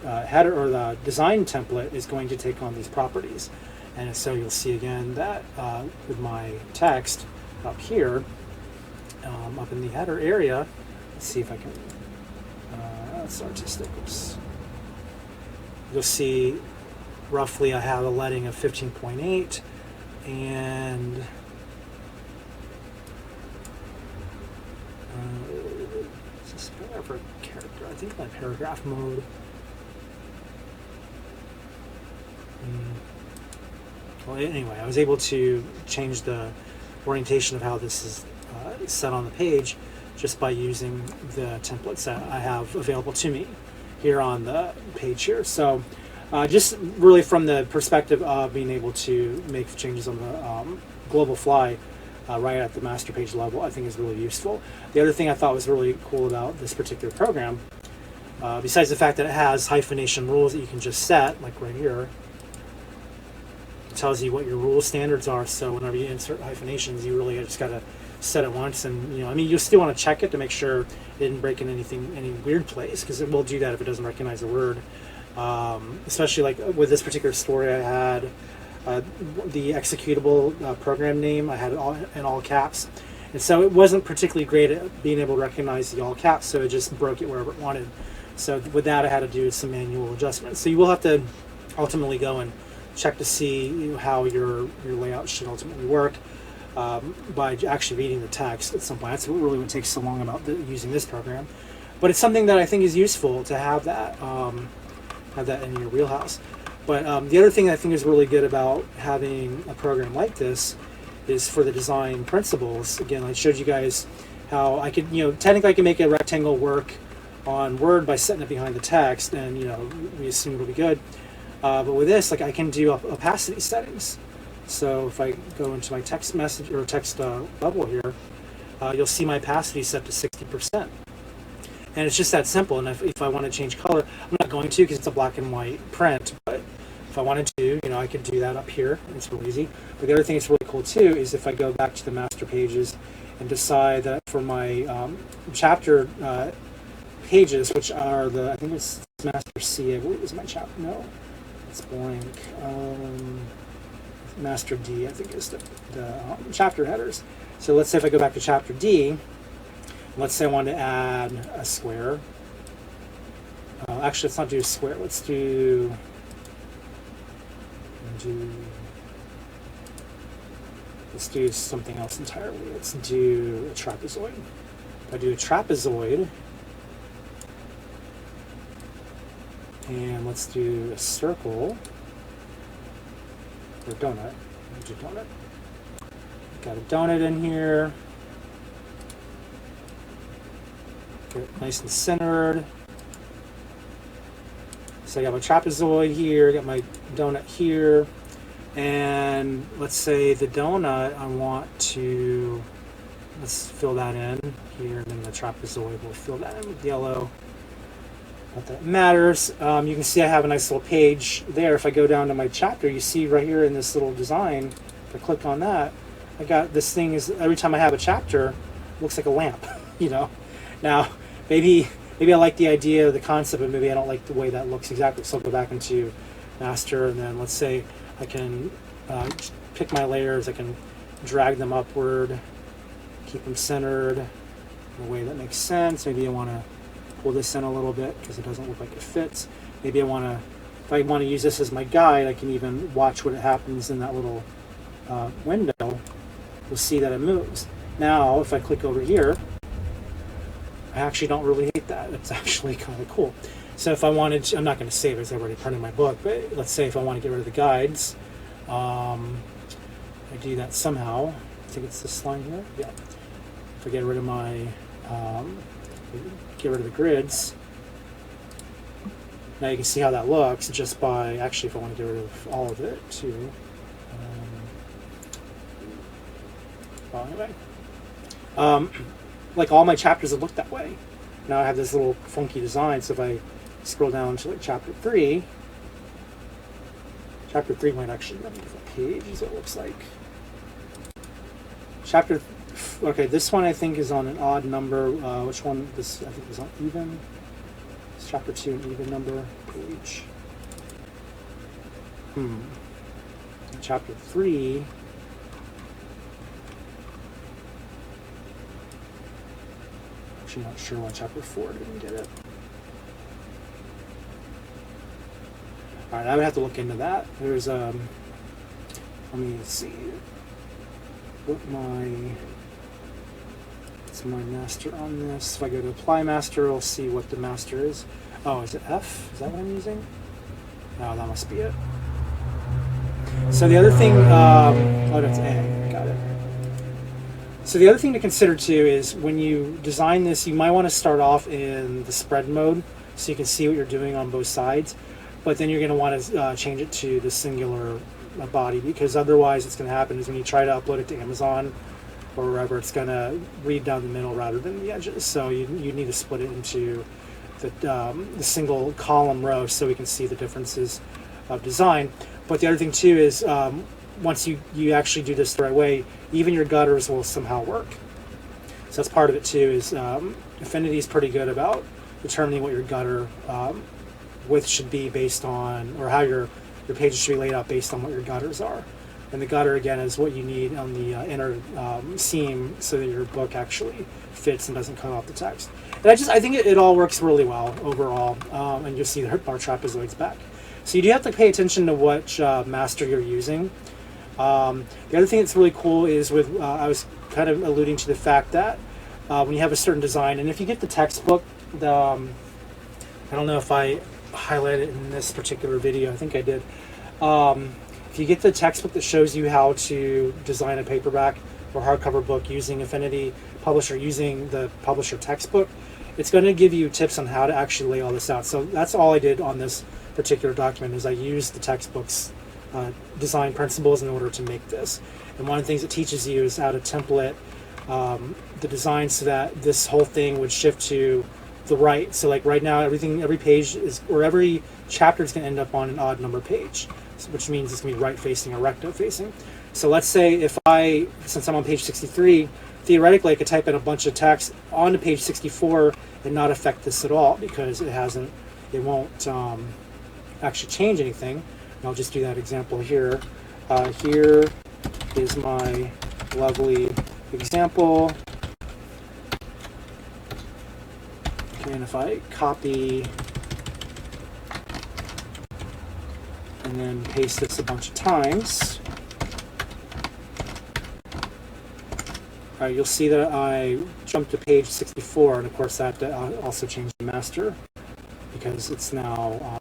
header or the design template is going to take on these properties. And so you'll see again that with my text up here, up in the header area, let's see if I can, that's artistic, oops. You'll see roughly I have a leading of 15.8 and is this paragraph character? I think my paragraph mode. Well, anyway, I was able to change the orientation of how this is set on the page just by using the templates that I have available to me here on the page here. So just really from the perspective of being able to make changes on the global fly right at the master page level, I think is really useful. The other thing I thought was really cool about this particular program, besides the fact that it has hyphenation rules that you can just set, like right here, it tells you what your rule standards are. So whenever you insert hyphenations, you really just got to set it once, and I mean, you still want to check it to make sure it didn't break in any weird place, because it will do that if it doesn't recognize a word. Especially like with this particular story, I had the executable program name, I had it all in all caps, and so it wasn't particularly great at being able to recognize the all caps, so it just broke it wherever it wanted. So with that, I had to do some manual adjustments. So you will have to ultimately go and check to see how your layout should ultimately work by actually reading the text at some point. That's really what takes so long about using this program, but it's something that I think is useful to have that in your wheelhouse. But the other thing I think is really good about having a program like this is for the design principles. Again, I showed you guys how I could, technically I can make a rectangle work on Word by setting it behind the text, and we assume it'll be good. But with this, like, I can do opacity settings. So if I go into my text message or text bubble here, you'll see my opacity set to 60%. And it's just that simple. And if I want to change color, I'm not going to because it's a black and white print. But if I wanted to, I could do that up here. It's really easy. But the other thing that's really cool too is if I go back to the master pages and decide that for my chapter pages, which are I think it's master C, I believe is my chapter. No, it's blank. Master D, I think, is the chapter headers. So let's say if I go back to chapter D, let's say I want to add a square. Actually, let's not do a square. Let's do something else entirely. Let's do a trapezoid. If I do a trapezoid, and let's do a circle, or donut. Let's do donut. Got a donut in here. Get it nice and centered. So I got my trapezoid here, got my donut here, and let's say the donut I want to, let's fill that in here, and then the trapezoid will fill that in with yellow. Not that it matters. You can see I have a nice little page there. If I go down to my chapter, you see right here in this little design, if I click on that, I got this thing is every time I have a chapter, it looks like a lamp, Now, maybe I like the idea, the concept, but maybe I don't like the way that looks exactly. So I'll go back into master, and then let's say I can pick my layers, I can drag them upward, keep them centered in a way that makes sense. Maybe I want to pull this in a little bit because it doesn't look like it fits. Maybe if I want to use this as my guide, I can even watch what happens in that little window. You'll see that it moves. Now, if I click over here, I actually don't really hate that. It's actually kind of cool. So if I wanted to, I'm not going to save it, I've already printed my book, but let's say if I want to get rid of the guides, I do that somehow. I think it's this line here. Yeah. If I get rid of my, get rid of the grids, now you can see how that looks just by, actually if I want to get rid of all of it too. Well, anyway. Like all my chapters have looked that way. Now I have this little funky design, so if I scroll down to like chapter 3. Chapter 3 might actually be on a different page, is what it looks like. Okay, this one I think is on an odd number. Which one? This I think is on even. It's chapter 2, an even number page. Chapter 3. Actually, not sure why chapter 4 didn't get it. All right, I would have to look into that. There's let me see what's my master on this. If I go to apply master, I'll see what the master is. Oh, is it F? Is that what I'm using? Oh, that must be it. So the other thing, oh, that's A. Got it. So the other thing to consider too is when you design this, you might want to start off in the spread mode so you can see what you're doing on both sides. But then you're going to want to change it to the singular body, because otherwise what's going to happen is when you try to upload it to Amazon or wherever, it's going to read down the middle rather than the edges. So you need to split it into the single column row so we can see the differences of design. But the other thing too is once you actually do this the right way, even your gutters will somehow work. So that's part of it too, is Affinity is pretty good about determining what your gutter width should be based on, or how your pages should be laid out based on what your gutters are. And the gutter, again, is what you need on the inner seam so that your book actually fits and doesn't cut off the text. And I think it all works really well overall, and you'll see our trapezoids back. So you do have to pay attention to which master you're using. The other thing that's really cool is with, I was kind of alluding to the fact that when you have a certain design, and if you get the textbook, I don't know if I highlighted it in this particular video, I think I did. If you get the textbook that shows you how to design a paperback or hardcover book using Affinity Publisher, using the publisher textbook, it's going to give you tips on how to actually lay all this out. So that's all I did on this particular document, is I used the textbook's design principles in order to make this. And one of the things it teaches you is how to template the design so that this whole thing would shift to the right. So like right now, every page is, or every chapter is going to end up on an odd number page, which means it's going to be right facing or recto facing. So let's say since I'm on page 63, theoretically I could type in a bunch of text onto page 64 and not affect this at all, because it won't actually change anything. And I'll just do that example here. Here is my lovely example. Okay, and if I copy and then paste this a bunch of times, you'll see that I jumped to page 64, and of course I have to also change the master because it's now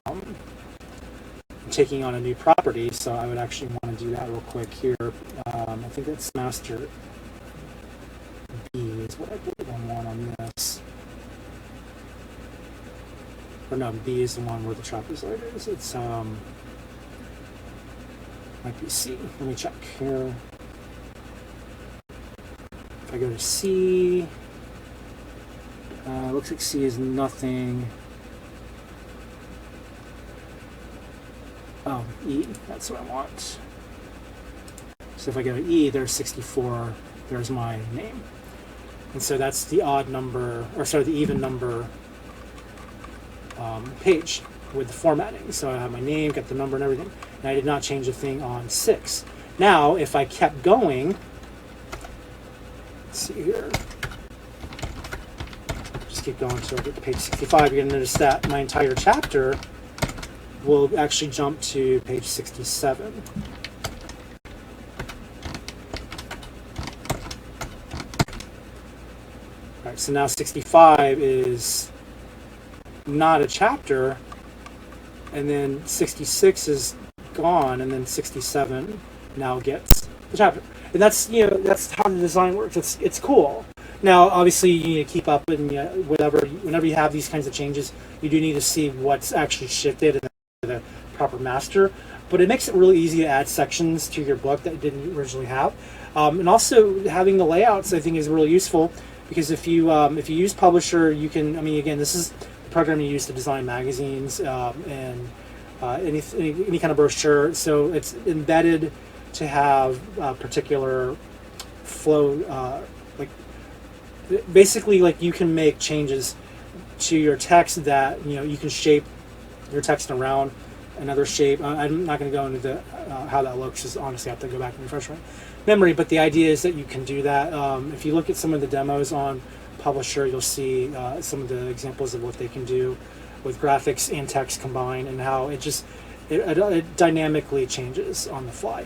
taking on a new property. So I would actually want to do that real quick here. I think that's master B is what I believe I want on this. Or no, B is the one where the trapezoid is. It's might be C. Let me check here. If I go to C, looks like C is nothing. Oh, E, that's what I want. So if I go to E, there's 64, there's my name. And so that's the odd number, or sorry, the even number page with the formatting. So I have my name, got the number and everything. And I did not change a thing on 6. Now, if I kept going, let's see here. Just keep going until I get to page 65. You're going to notice that my entire chapter will actually jump to page 67. All right, so now 65 is not a chapter, and then 66 is gone, and then 67 now gets the chapter. And that's how the design works. It's cool. Now, obviously, you need to keep up, and whenever you have these kinds of changes, you do need to see what's actually shifted and the proper master. But it makes it really easy to add sections to your book that you didn't originally have. And also having the layouts, I think, is really useful, because if you use Publisher, you can. I mean, again, this is program you use to design magazines and any kind of brochure. So it's embedded to have a particular flow. Like basically, like you can make changes to your text that you can shape your text around another shape. I'm not going to go into the how that looks. Just honestly, I have to go back and refresh my memory. But the idea is that you can do that. If you look at some of the demos on Publisher, you'll see some of the examples of what they can do with graphics and text combined, and how it dynamically changes on the fly.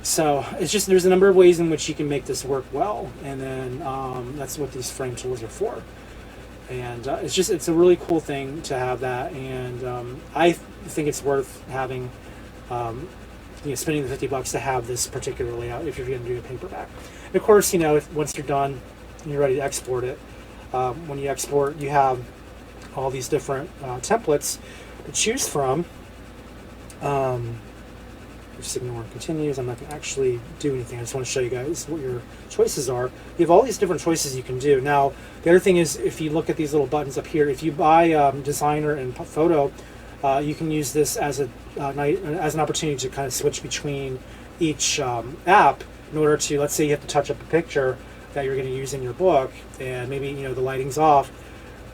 So it's just there's a number of ways in which you can make this work well, and then that's what these frame tools are for. And it's a really cool thing to have that, and I think it's worth having, spending the $50 to have this particular layout if you're going to do a paperback. And of course, once you're done and you're ready to export it, when you export, you have all these different templates to choose from. Just ignore and continues. I'm not going to actually do anything. I just want to show you guys what your choices are. You have all these different choices you can do. Now, the other thing is, if you look at these little buttons up here, if you buy Designer and Photo, you can use this as an opportunity to kind of switch between each app in order to, let's say you have to touch up a picture that you're going to use in your book, and maybe the lighting's off.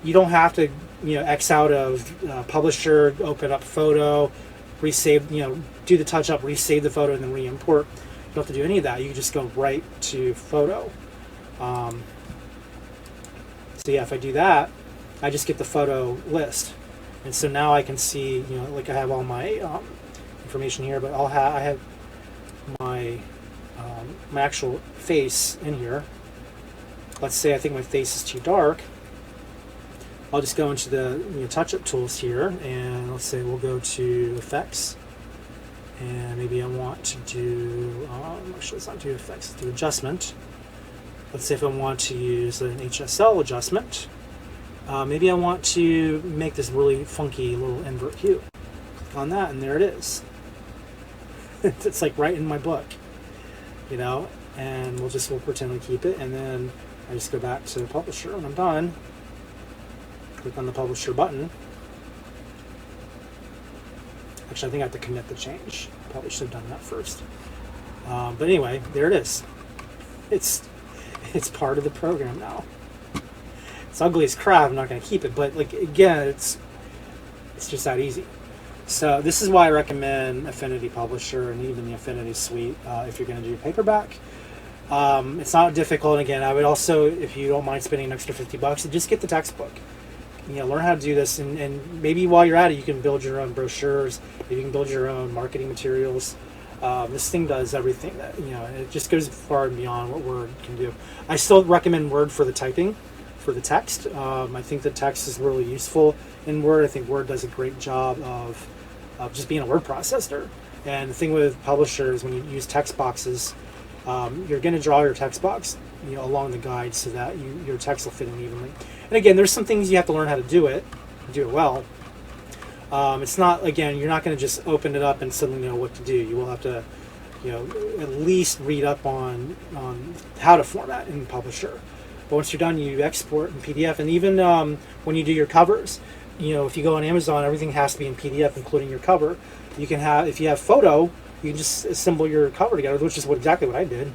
You don't have to X out of Publisher, open up Photo, resave, do the touch up, resave the photo, and then re-import. You don't have to do any of that. You can just go right to Photo. So yeah, if I do that, I just get the photo list, and so now I can see, like I have all my information here, but I have my my actual face in here. Let's say I think my face is too dark. I'll just go into the touch-up tools here, and let's say we'll go to Effects, and maybe I want to do, actually let's not do Effects, let's do Adjustment. Let's say if I want to use an HSL adjustment, maybe I want to make this really funky little invert hue. Click on that, and there it is. It's like right in my book, and we'll pretend to keep it, and then I just go back to the Publisher when I'm done. Click on the Publisher button. Actually, I think I have to commit the change. Probably should have done that first. But anyway, there it is. It's part of the program now. It's ugly as crap. I'm not going to keep it, but again, it's just that easy. So this is why I recommend Affinity Publisher and even the Affinity Suite if you're going to do paperback. It's not difficult. And again, I would also, if you don't mind spending an extra $50, just get the textbook. Learn how to do this, and maybe while you're at it, you can build your own brochures. Maybe you can build your own marketing materials. This thing does everything that it just goes far and beyond what Word can do. I still recommend Word for the typing, for the text. I think the text is really useful in Word. I think Word does a great job of just being a word processor. And the thing with Publisher is when you use text boxes, you're going to draw your text box along the guide so that your text will fit in evenly. And again, there's some things you have to learn how to do it well. It's not, again, you're not going to just open it up and suddenly know what to do. You will have to, at least read up on how to format in Publisher. But once you're done, you export in PDF. And even when you do your covers, if you go on Amazon, everything has to be in PDF, including your cover. You can have, if you have photo, you can just assemble your cover together, which is exactly what I did,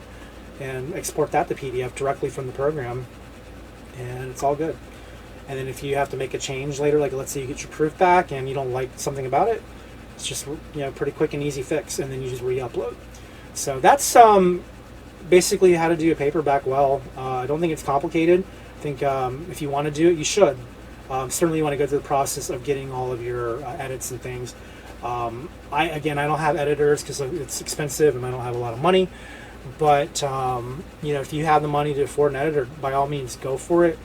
and export that to PDF directly from the program, and it's all good. And then if you have to make a change later, like let's say you get your proof back and you don't like something about it, it's just pretty quick and easy fix, and then you just re-upload. So that's basically how to do a paperback well. I don't think it's complicated. I think if you want to do it, you should. Certainly you want to go through the process of getting all of your edits and things. I don't have editors because it's expensive and I don't have a lot of money. But if you have the money to afford an editor, by all means, go for it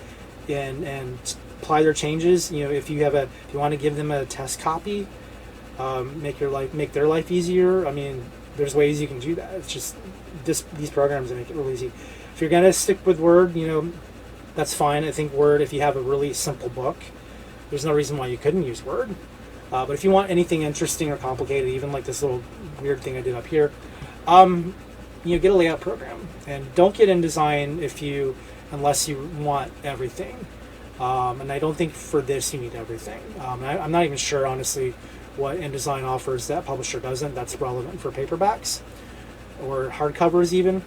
and apply their changes. If you want to give them a test copy, make their life easier. I mean, there's ways you can do that. It's just these programs that make it really easy. If you're gonna stick with Word, that's fine. I think Word, if you have a really simple book, there's no reason why you couldn't use Word. But if you want anything interesting or complicated, even like this little weird thing I did up here, get a layout program, and don't get InDesign unless you want everything. And I don't think for this you need everything. I'm not even sure, honestly, what InDesign offers that Publisher doesn't that's relevant for paperbacks or hardcovers even.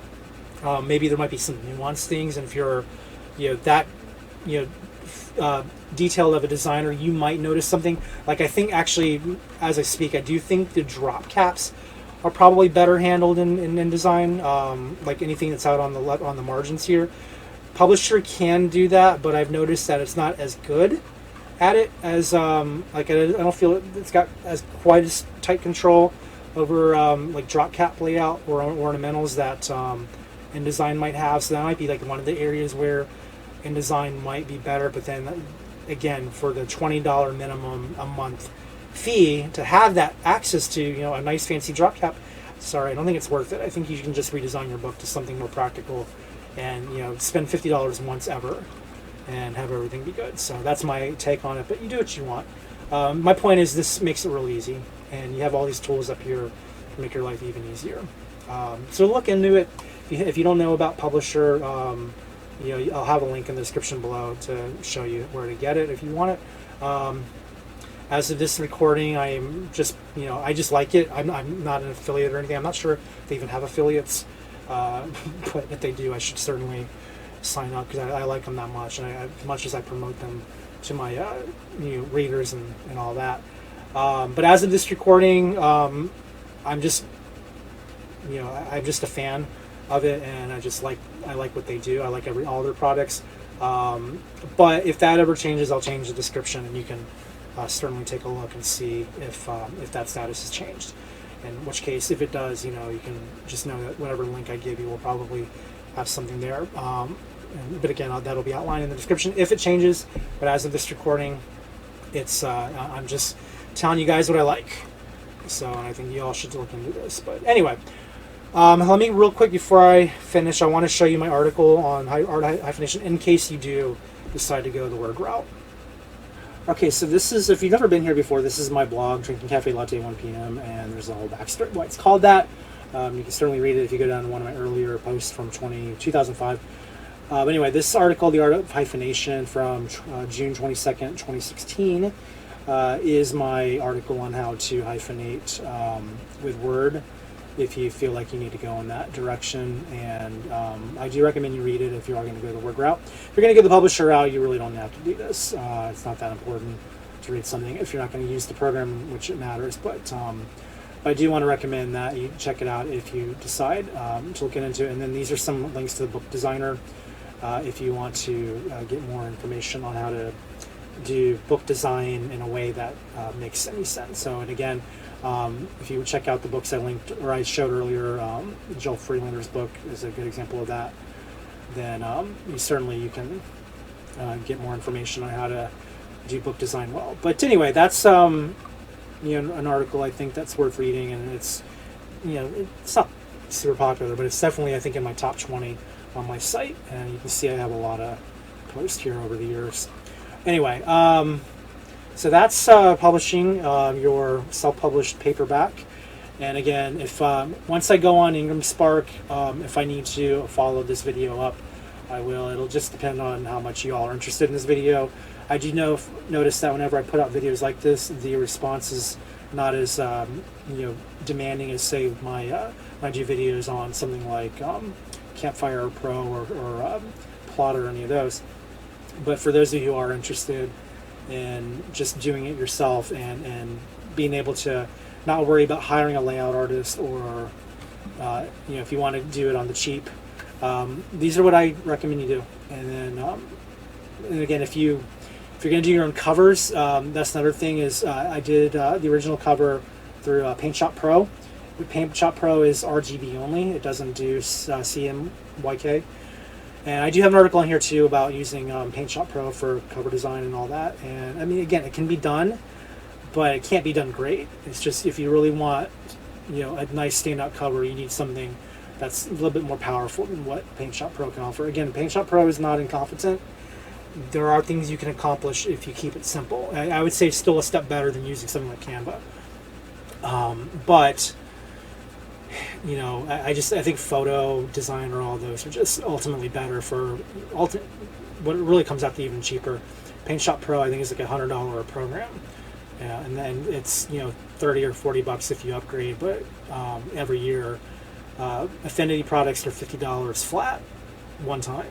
Maybe there might be some nuanced things, and if you're, that, detailed of a designer, you might notice something. Like, I think actually, as I speak, I do think the drop caps are probably better handled in InDesign. Like anything that's out on the margins here, Publisher can do that, but I've noticed that it's not as good at it as like, I don't feel it's got as quite as tight control over like drop cap layout or ornamentals that InDesign might have. So that might be like one of the areas where InDesign might be better. But then again, for the $20 minimum a month fee to have that access to a nice fancy drop cap, sorry, I don't think it's worth it. I think you can just redesign your book to something more practical and spend $50 once ever and have everything be good. So that's my take on it, but you do what you want. My point is, this makes it real easy, and you have all these tools up here to make your life even easier. So look into it. If you don't know about Publisher, I'll have a link in the description below to show you where to get it if you want it. As of this recording, I'm just, I just like it. I'm not an affiliate or anything. I'm not sure if they even have affiliates, but if they do, I should certainly sign up because I like them that much, and as much as I promote them to my readers and all that. But as of this recording, I'm just I'm just a fan of it, and I like what they do. I like all their products. But if that ever changes, I'll change the description, and you can certainly take a look and see if that status has changed. In which case, if it does, you can just know that whatever link I give you will probably have something there. But again, that'll be outlined in the description if it changes. But as of this recording, it's I'm just telling you guys what I like. So, and I think you all should look into this. But anyway, let me real quick before I finish, I want to show you my article on Art of Hyphenation in case you do decide to go the Word route. Okay, so this is, if you've never been here before, this is my blog, Drinking Cafe Latte 1 p.m., and there's a whole backstory why it's called that. You can certainly read it if you go down to one of my earlier posts from 2005. But anyway, this article, The Art of Hyphenation, from June 22nd, 2016, is my article on how to hyphenate with Word if you feel like you need to go in that direction. And I do recommend you read it if you are going to go the Word route. If you're going to go the Publisher route, you really don't have to do this. It's not that important to read something if you're not going to use the program, which it matters. But I do want to recommend that you check it out if you decide to look into it. And then these are some links to the book designer if you want to get more information on how to do book design in a way that makes any sense. So, and again, if you would check out the books I linked or I showed earlier, Joel Freelander's book is a good example of that. Then you can get more information on how to do book design well. But anyway, that's an article I think that's worth reading, and it's it's not super popular, but it's definitely, I think, in my top 20 on my site, and you can see I have a lot of posts here over the years. Anyway, so that's publishing your self-published paperback. And again, if once I go on Ingram Spark, if I need to follow this video up, I will. It'll just depend on how much you all are interested in this video. I do notice that whenever I put out videos like this, the response is not as demanding as, say, when I do videos on something like Campfire Pro or Plot or any of those. But for those of you who are interested in just doing it yourself and being able to not worry about hiring a layout artist or if you want to do it on the cheap, these are what I recommend you do. And then and again, if you're going to do your own covers, that's another thing is I did the original cover through PaintShop Pro. PaintShop Pro is RGB only. It doesn't do CMYK. And I do have an article in here too about using PaintShop Pro for cover design and all that. And I mean, again, it can be done, but it can't be done great. It's just if you really want, a nice standout cover, you need something that's a little bit more powerful than what PaintShop Pro can offer. Again, PaintShop Pro is not incompetent. There are things you can accomplish if you keep it simple. I would say it's still a step better than using something like Canva. But I think photo design or all those are just ultimately better for what it really comes out to even cheaper Paint Shop Pro, I think, is like $100 a program. Yeah, and then it's, you know, 30 or 40 bucks if you upgrade, but every year. Affinity products are $50 flat one time.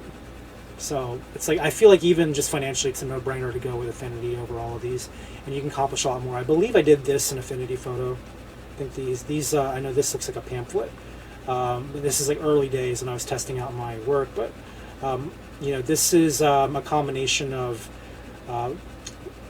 So it's like, I feel like even just financially, it's a no-brainer to go with Affinity over all of these, and you can accomplish a lot more. I believe I did this in Affinity Photo. I think these I know this looks like a pamphlet. This is like early days when I was testing out my work, but you know, this is a combination of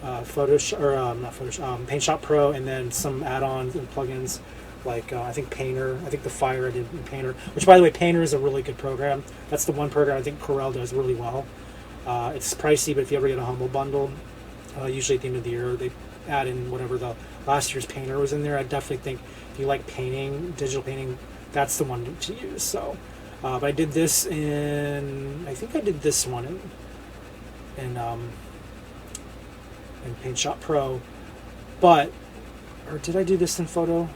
Photoshop, or not Photoshop, Paint Shop Pro, and then some add-ons and plugins like I think Painter. I think the Fire I did in Painter, which, by the way, Painter is a really good program. That's the one program I think Corel does really well. It's pricey, but if you ever get a humble bundle, usually at the end of the year they add in whatever the last year's Painter was in there. I definitely think if you like painting, digital painting, that's the one to use. So, but I did this in, I think I did this one in Paint Shop Pro, or did I do this in Photo?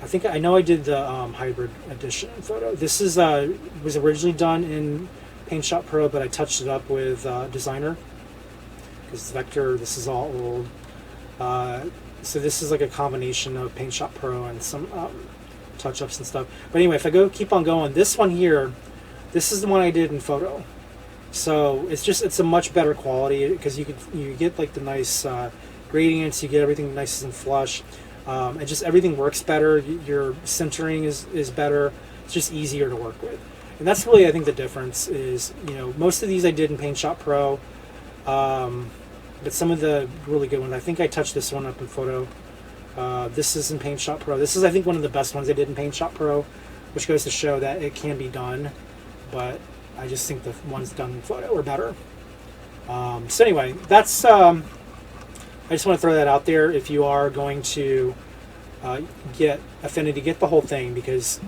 I know I did the hybrid edition in Photo. This is was originally done in Paint Shop Pro, but I touched it up with Designer because Vector. This is all old. So this is like a combination of Paint Shop Pro and some touch-ups and stuff. But anyway, if I keep on going, this one here, this is the one I did in Photo. So it's a much better quality because you get like the nice gradients, you get everything nice and flush. And just everything works better. Your centering is better. It's just easier to work with, and that's really, I think, the difference is, you know, most of these I did in Paint Shop Pro, but some of the really good ones, I think I touched this one up in Photo. This is in Paint Shop Pro. This is, I think, one of the best ones I did in Paint Shop Pro, which goes to show that it can be done, but I just think the ones done in Photo are better. So anyway, that's I just want to throw that out there. If you are going to get Affinity, get the whole thing, because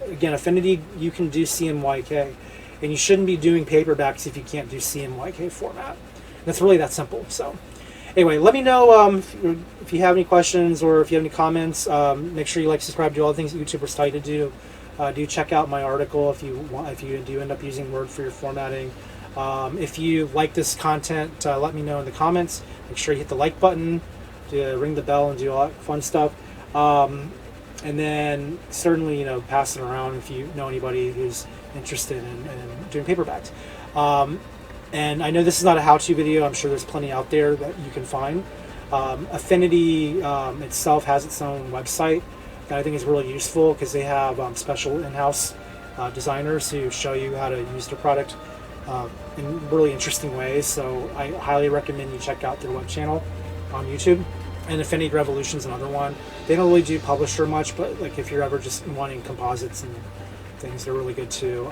again, Affinity, you can do CMYK, and you shouldn't be doing paperbacks if you can't do CMYK format. And it's really that simple. So anyway, let me know if you have any questions or if you have any comments. Make sure you like, subscribe, do all the things that YouTubers tell you to do. Do check out my article if you do end up using Word for your formatting. If you like this content, let me know in the comments. Make sure you hit the like button, ring the bell, and do all that fun stuff. And then certainly, you know, pass it around if you know anybody who's interested in doing paperbacks. And I know this is not a how-to video. I'm sure there's plenty out there that you can find. Affinity itself has its own website that I think is really useful because they have special in-house designers who show you how to use their product in really interesting ways. So I highly recommend you check out their web channel on YouTube. And Affinity Revolution's another one. They don't really do Publisher much, but like if you're ever just wanting composites and things, they're really good too.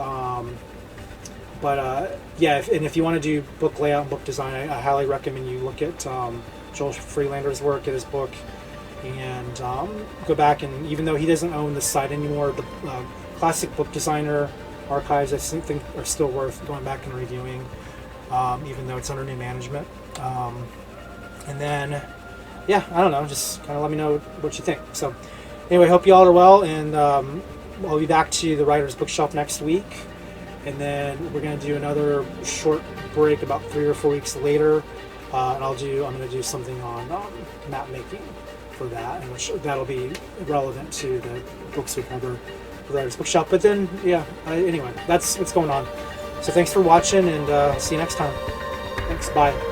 Yeah, if you want to do book layout and book design, I highly recommend you look at Joel Freelander's work, at his book, and go back. And even though he doesn't own the site anymore, the classic book designer archives I think are still worth going back and reviewing, even though it's under new management. And then, yeah, I don't know, just kind of let me know what you think. So anyway, hope you all are well, and I'll be back to the Writer's Bookshelf next week, and then we're going to do another short break about 3 or 4 weeks later, and I'm going to do something on map making for that, and which that'll be relevant to the books we cover the Writer's Bookshelf. But then, yeah, anyway, that's what's going on. So thanks for watching, and see you next time. Thanks, bye.